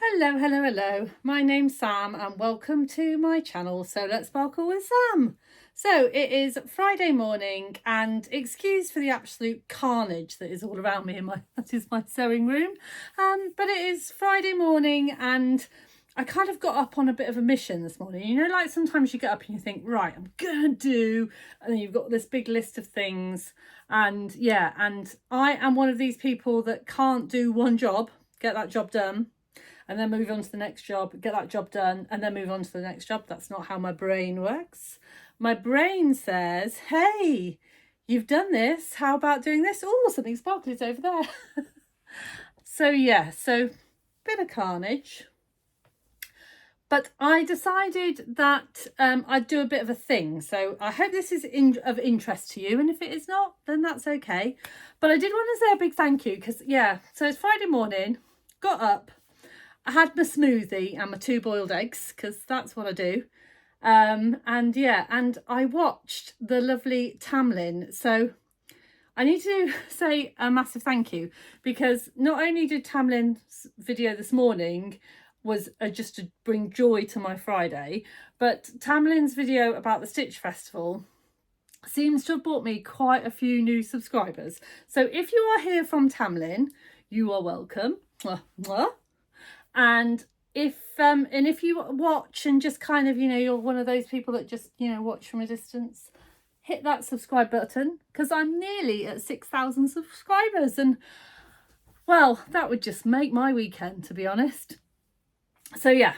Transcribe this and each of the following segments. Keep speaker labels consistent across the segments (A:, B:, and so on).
A: Hello, hello, hello. My name's Sam and welcome to my channel. So let's sparkle with Sam. So it is Friday morning and excuse for the absolute carnage that is all around me that is my sewing room. But it is Friday morning and I kind of got up on a bit of a mission this morning. You know, like sometimes you get up and you think, right, I'm gonna do, and then you've got this big list of things. And yeah, and I am one of these people that can't do one job, get that job done, and then move on to the next job, get that job done, and then move on to the next job. That's not how my brain works. My brain says, hey, you've done this. How about doing this? Oh, something sparkly's over there. So yeah, so bit of carnage. But I decided that I'd do a bit of a thing. So I hope this is of interest to you. And if it is not, then that's okay. But I did want to say a big thank you because, yeah, so it's Friday morning, got up. I had my smoothie and my 2 boiled eggs because that's what I do. And yeah, and I watched the lovely Tamlin. So I need to say a massive thank you because not only did Tamlin's video this morning was just to bring joy to my Friday, but Tamlin's video about the Stitch Festival seems to have brought me quite a few new subscribers. So if you are here from Tamlin, you are welcome. Mwah, mwah. And if you watch and just kind of, you know, you're one of those people that just, you know, watch from a distance, hit that subscribe button because I'm nearly at 6,000 subscribers. And well, that would just make my weekend, to be honest. So yeah,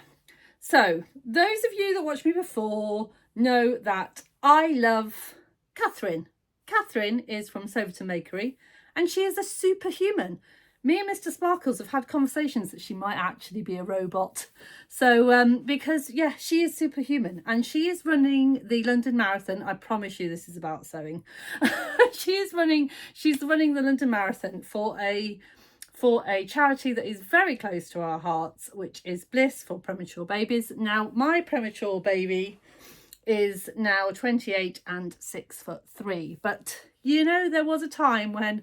A: so those of you that watched me before know that I love Katherine. Katherine is from Soverton Makery and she is a superhuman. Me and Mr. Sparkles have had conversations that she might actually be a robot. So, because, yeah, she is superhuman and she is running the London Marathon. I promise you this is about sewing. She's running the London Marathon for a charity that is very close to our hearts, which is Bliss for premature babies. Now, my premature baby is now 28 and 6'3". But, you know, there was a time when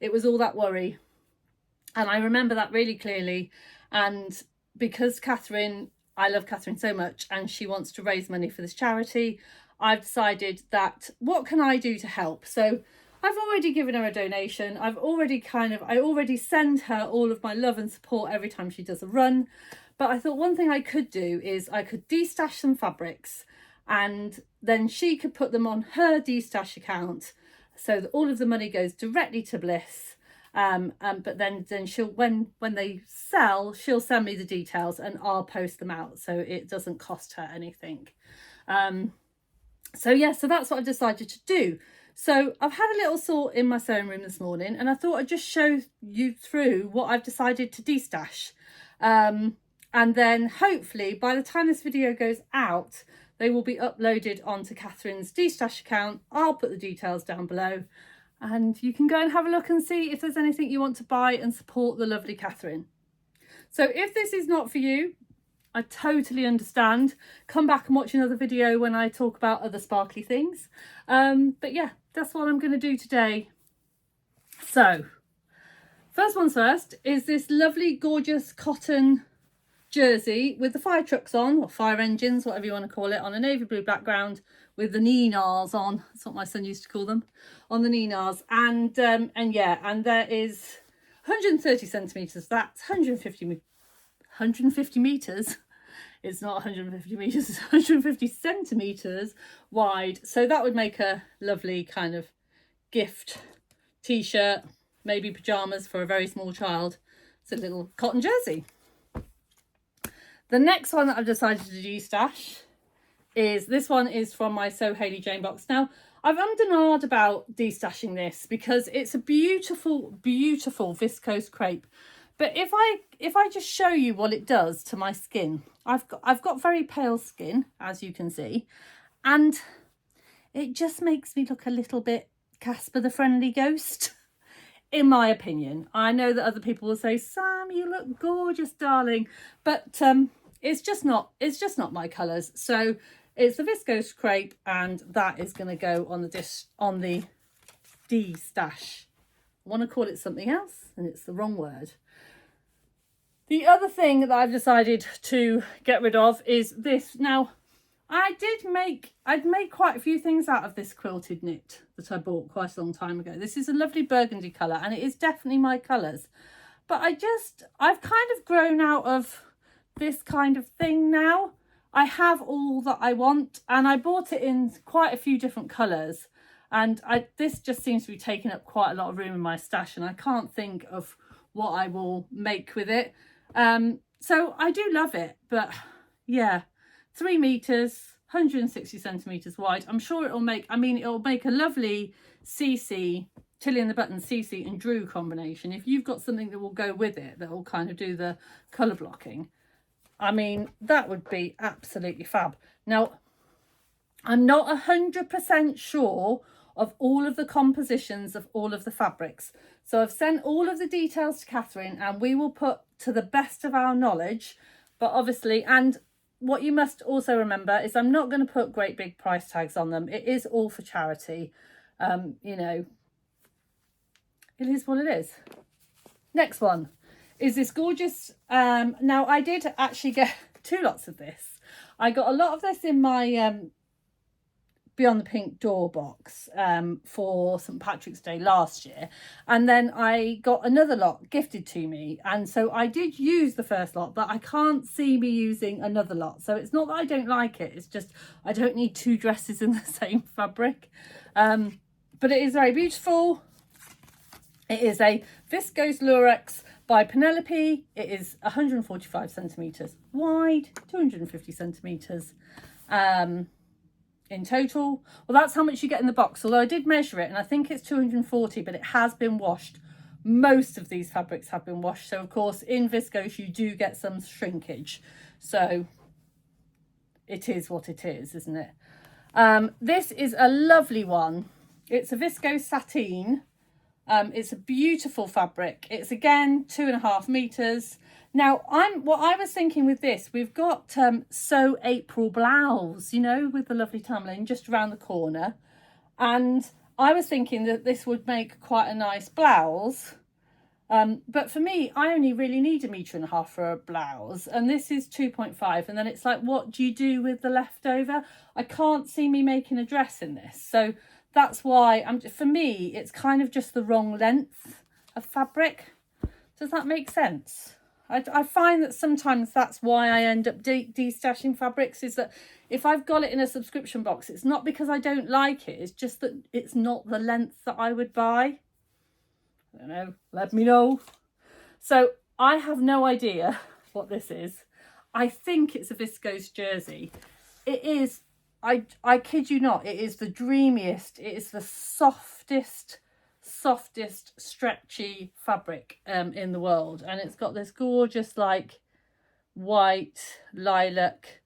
A: it was all that worry. And I remember that really clearly. And because Katherine, I love Katherine so much and she wants to raise money for this charity, I've decided that what can I do to help? So I've already given her a donation. I already send her all of my love and support every time she does a run. But I thought one thing I could do is I could destash some fabrics and then she could put them on her destash account so that all of the money goes directly to Bliss. But then she'll, when they sell, she'll send me the details and I'll post them out so it doesn't cost her anything. So yeah, so that's what I decided to do. So I've had a little sort in my sewing room this morning and I thought I'd just show you through what I've decided to destash. And then hopefully by the time this video goes out, they will be uploaded onto Katherine's destash account. I'll put the details down below. And you can go and have a look and see if there's anything you want to buy and support the lovely Katherine. So if this is not for you, I totally understand. Come back and watch another video when I talk about other sparkly things. But yeah, that's what I'm going to do today. So first one's first is this lovely, gorgeous cotton jersey with the fire trucks on, or fire engines, whatever you want to call it, on a navy blue background with the Ninars on. That's what my son used to call them, on the Ninars. And yeah, and there is 130 centimeters. That's 150 meters. It's not 150 meters, it's 150 centimeters wide. So that would make a lovely kind of gift t-shirt, maybe pajamas for a very small child. It's a little cotton jersey. The next one that I've decided to destash is, this one is from my Sew Hayley Jane box. Now, I've ummed and ahed about destashing this because it's a beautiful, beautiful viscose crepe. But if I just show you what it does to my skin, I've got very pale skin, as you can see, and it just makes me look a little bit Casper the Friendly Ghost. In my opinion. I know that other people will say, Sam, you look gorgeous, darling, but it's just not my colours. So it's the viscose crepe and that is going to go on the D stash. I want to call it something else and it's the wrong word. The other thing that I've decided to get rid of is this. Now, I'd made quite a few things out of this quilted knit that I bought quite a long time ago. This is a lovely burgundy colour, and it is definitely my colours. But I've kind of grown out of this kind of thing now. I have all that I want, and I bought it in quite a few different colours. And this just seems to be taking up quite a lot of room in my stash, and I can't think of what I will make with it. So I do love it, but yeah, 3 meters, 160 centimeters wide. I'm sure it'll make a lovely CC, Tilly and the Button CC and Drew combination. If you've got something that will go with it, that will kind of do the colour blocking, I mean, that would be absolutely fab. Now, I'm not 100% sure of all of the compositions of all of the fabrics. So I've sent all of the details to Katherine, and we will put to the best of our knowledge. But obviously, and what you must also remember is I'm not going to put great big price tags on them. It is all for charity. You know, it is what it is. Next one is this gorgeous, now I did actually get 2 lots of this. I got a lot of this in my Beyond the Pink door box for St. Patrick's Day last year, and then I got another lot gifted to me, and so I did use the first lot, but I can't see me using another lot. So it's not that I don't like it, it's just I don't need 2 dresses in the same fabric. But it is very beautiful. It is a viscose lurex by Penelope. It is 145 centimeters wide, 250 centimeters in total. Well, that's how much you get in the box, although I did measure it and I think it's 240, but it has been washed. Most of these fabrics have been washed, so of course in viscose you do get some shrinkage, so it is what it is, isn't it? This is a lovely one. It's a viscose sateen. It's a beautiful fabric. It's again 2.5 meters. Now, what I was thinking with this, we've got Sew April blouse, you know, with the lovely tumbling just around the corner. And I was thinking that this would make quite a nice blouse. But for me, I only really need 1.5 meters for a blouse. And this is 2.5. And then it's like, what do you do with the leftover? I can't see me making a dress in this. So that's why, for me, it's kind of just the wrong length of fabric. Does that make sense? I find that sometimes that's why I end up de-stashing fabrics, is that if I've got it in a subscription box, it's not because I don't like it, it's just that it's not the length that I would buy. I don't know, let me know. So I have no idea what this is. I think it's a viscose jersey. It is, I kid you not, it is the dreamiest, it is the softest stretchy fabric in the world, and it's got this gorgeous like white lilac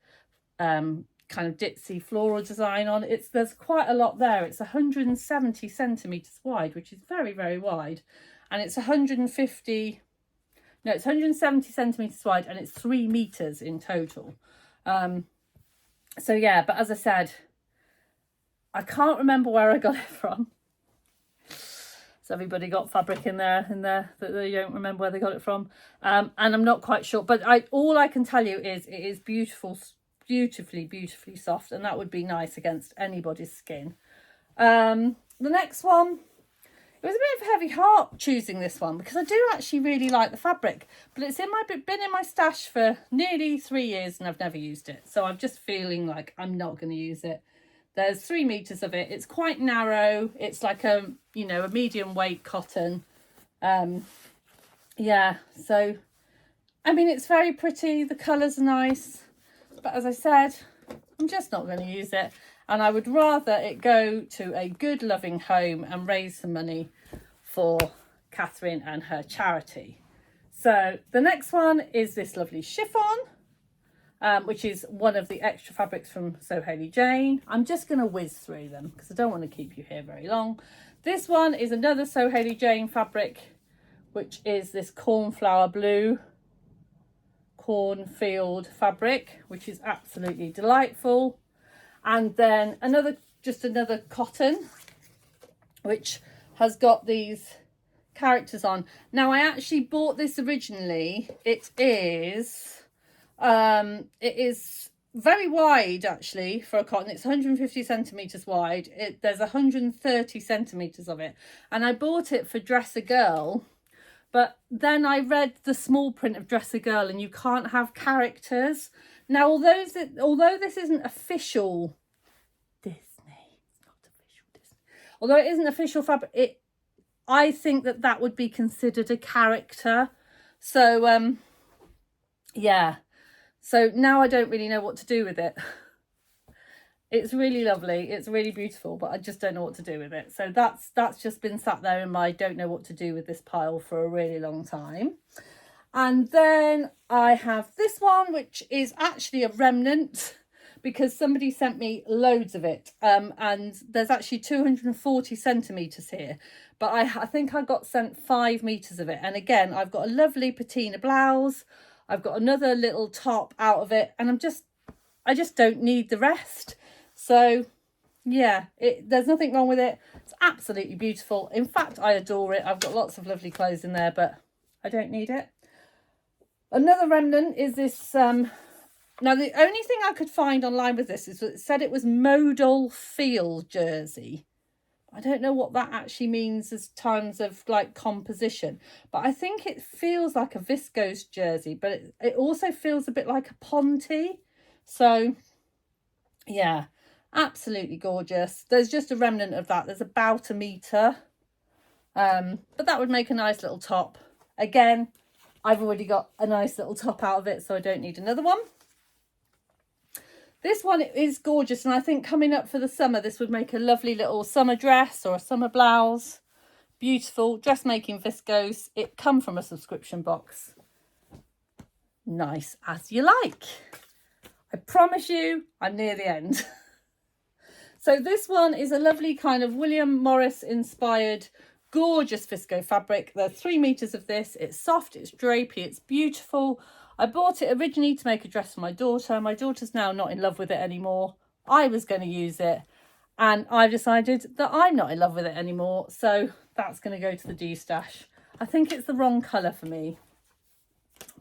A: kind of ditzy floral design on it. There's quite a lot there. It's 170 centimeters wide, which is very, very wide, and it's 170 centimeters wide, and it's 3 meters in total. So yeah, but as I said, I can't remember where I got it from. So everybody got fabric in there that they don't remember where they got it from, and I'm not quite sure. But all I can tell you is it is beautiful, beautifully soft, and that would be nice against anybody's skin. The next one, it was a bit of a heavy heart choosing this one because I do actually really like the fabric, but it's been in my stash for nearly 3 years and I've never used it. So I'm just feeling like I'm not going to use it. There's 3 meters of it. It's quite narrow. It's like a medium weight cotton. Yeah, so, I mean, it's very pretty. The colours are nice. But as I said, I'm just not going to use it. And I would rather it go to a good, loving home and raise some money for Katherine and her charity. So the next one is this lovely chiffon. Which is one of the extra fabrics from So Hayley Jane. I'm just going to whiz through them because I don't want to keep you here very long. This one is another So Hayley Jane fabric, which is this cornflower blue cornfield fabric, which is absolutely delightful. And then another cotton, which has got these characters on. Now, I actually bought this originally. It is very wide, actually, for a cotton. It's 150 centimetres wide. There's 130 centimetres of it. And I bought it for Dress a Girl. But then I read the small print of Dress a Girl, and you can't have characters. Now, although this isn't official Disney, it's not official Disney. Although it isn't official fabric, I think that would be considered a character. So, yeah. So now I don't really know what to do with it. It's really lovely. It's really beautiful, but I just don't know what to do with it. So that's just been sat there in my don't know what to do with this pile for a really long time. And then I have this one, which is actually a remnant because somebody sent me loads of it. And there's actually 240 centimetres here. But I think I got sent 5 meters of it. And again, I've got a lovely patina blouse. I've got another little top out of it. And I just don't need the rest. So, yeah, there's nothing wrong with it. It's absolutely beautiful. In fact, I adore it. I've got lots of lovely clothes in there, but I don't need it. Another remnant is this. Now, the only thing I could find online with this is it said it was modal field jersey. I don't know what that actually means as terms of like composition, but I think it feels like a viscose jersey, but it also feels a bit like a ponte. So, yeah, absolutely gorgeous. There's just a remnant of that. There's about 1 meter, but that would make a nice little top. Again, I've already got a nice little top out of it, so I don't need another one. This one is gorgeous, and I think coming up for the summer, this would make a lovely little summer dress or a summer blouse. Beautiful dressmaking viscose. It come from a subscription box. Nice as you like. I promise you, I'm near the end. So this one is a lovely kind of William Morris inspired, gorgeous viscose fabric. There are 3 meters of this. It's soft, it's drapey, it's beautiful. I bought it originally to make a dress for my daughter. My daughter's now not in love with it anymore. I was going to use it, and I've decided that I'm not in love with it anymore. So that's going to go to the D-stash. I think it's the wrong colour for me,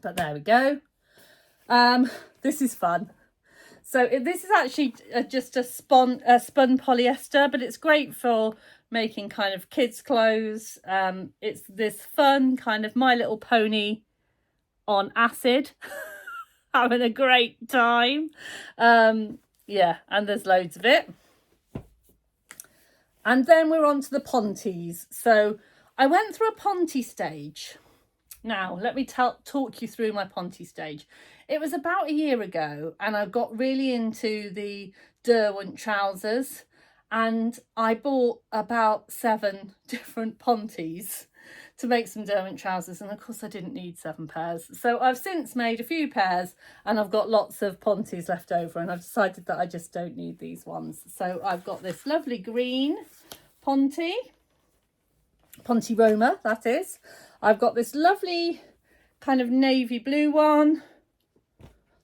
A: but there we go. This is fun. So this is actually just a spun polyester, but it's great for making kind of kids' clothes. It's this fun kind of My Little Pony on acid. Having a great time. Yeah, and there's loads of it. And then we're on to the pontes. So I went through a ponte stage. Now, let me talk you through my ponte stage. It was about a year ago, and I got really into the Derwent trousers, and I bought about 7 different pontes to make some Derwent trousers, and of course I didn't need 7 pairs. So I've since made a few pairs, and I've got lots of pontes left over, and I've decided that I just don't need these ones. So I've got this lovely green ponte Roma, that is. I've got this lovely kind of navy blue one.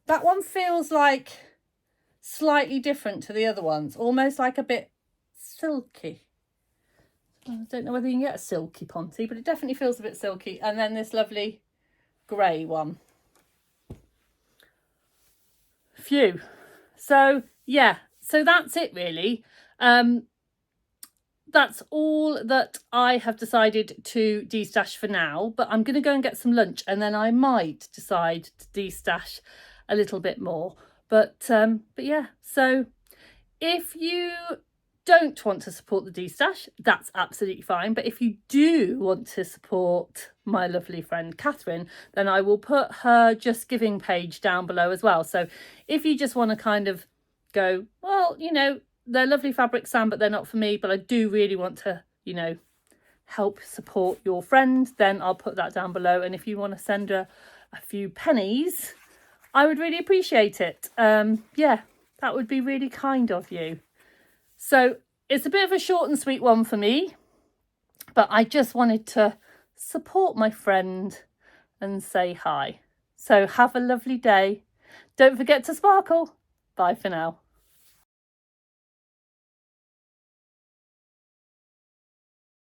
A: That one feels like slightly different to the other ones, almost like a bit silky. I don't know whether you can get a silky ponte, but it definitely feels a bit silky. And then this lovely grey one. Phew. So, yeah. So that's it, really. That's all that I have decided to de-stash for now. But I'm going to go and get some lunch, and then I might decide to de-stash a little bit more. But yeah. So if you don't want to support the D-stash, that's absolutely fine. But if you do want to support my lovely friend Katherine, then I will put her Just Giving page down below as well. So if you just want to kind of go, well, you know, they're lovely fabrics, Sam, but they're not for me, but I do really want to, you know, help support your friend, then I'll put that down below. And if you want to send her a few pennies, I would really appreciate it. Yeah, that would be really kind of you. So it's a bit of a short and sweet one for me, but I just wanted to support my friend and say hi. So have a lovely day. Don't forget to sparkle. Bye for now.